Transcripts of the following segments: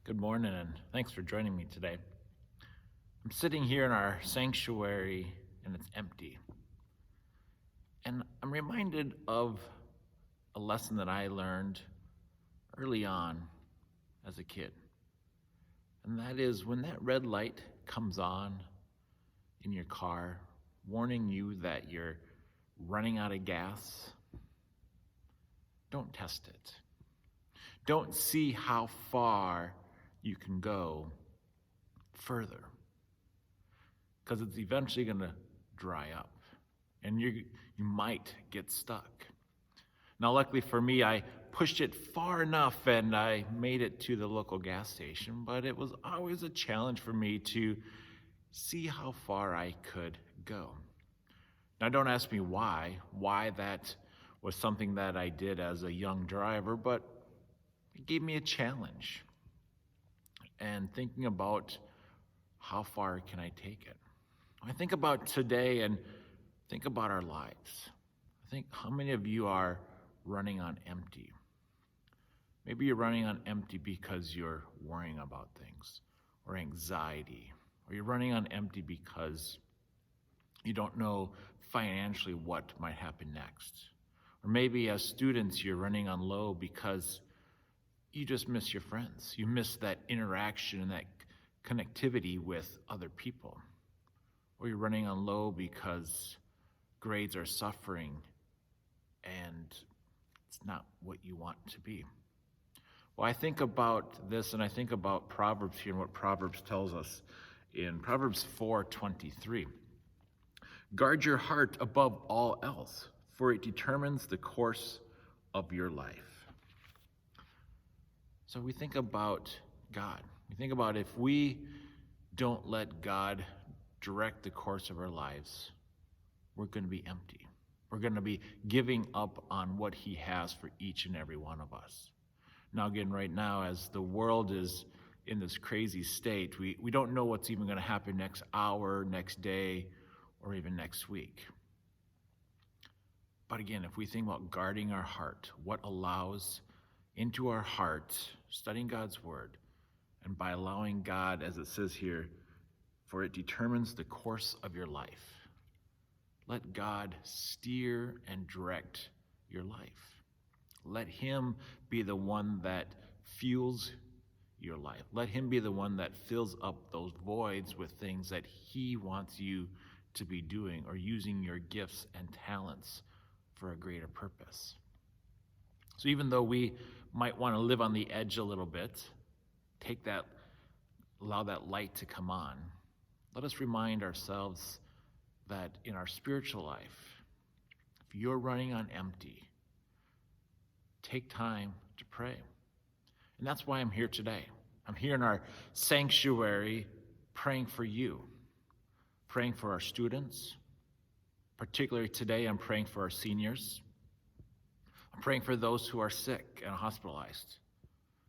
Good morning, and thanks for joining me today. I'm sitting here in our sanctuary, and it's empty. And I'm reminded of a lesson that I learned early on as a kid. And that is when that red light comes on in your car, warning you that you're running out of gas, don't test it. Don't see how far you can go further, because it's eventually going to dry up and you might get stuck. Now, luckily for me, I pushed it far enough and I made it to the local gas station, but it was always a challenge for me to see how far I could go. Now, don't ask me why that was something that I did as a young driver, but it gave me a challenge. And thinking about how far can I take it? I think about today and think about our lives. I think how many of you are running on empty? Maybe you're running on empty because you're worrying about things or anxiety, or you're running on empty because you don't know financially what might happen next. Or maybe as students, you're running on low because you just miss your friends. You miss that interaction and that connectivity with other people. Or you're running on low because grades are suffering and it's not what you want to be. Well, I think about this and I think about Proverbs here and what Proverbs tells us in Proverbs 4:23. Guard your heart above all else, for it determines the course of your life. So we think about God. We think about if we don't let God direct the course of our lives, we're going to be empty. We're going to be giving up on what he has for each and every one of us. Now, again, right now, as the world is in this crazy state, we don't know what's even going to happen next hour, next day, or even next week. But again, if we think about guarding our heart, what allows into our heart, studying God's word, and by allowing God, as it says here, for it determines the course of your life. Let God steer and direct your life. Let him be the one that fuels your life. Let him be the one that fills up those voids with things that he wants you to be doing or using your gifts and talents for a greater purpose. So even though we might want to live on the edge a little bit, allow that light to come on. Let us remind ourselves that in our spiritual life, if you're running on empty, take time to pray. And that's why I'm here today. I'm here in our sanctuary praying for you, praying for our students. Particularly today, I'm praying for our seniors. I'm praying for those who are sick and hospitalized.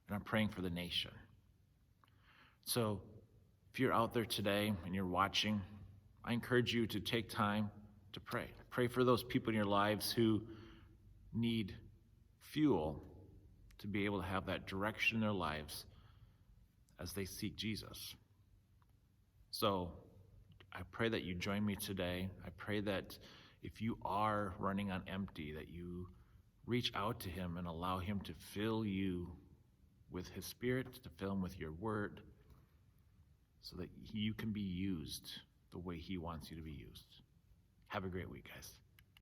And I'm praying for the nation. So if you're out there today and you're watching, I encourage you to take time to pray. Pray for those people in your lives who need fuel to be able to have that direction in their lives as they seek Jesus. So I pray that you join me today. I pray that if you are running on empty, that you reach out to him and allow him to fill you with his spirit, to fill him with your word, so that you can be used the way he wants you to be used. Have a great week, guys.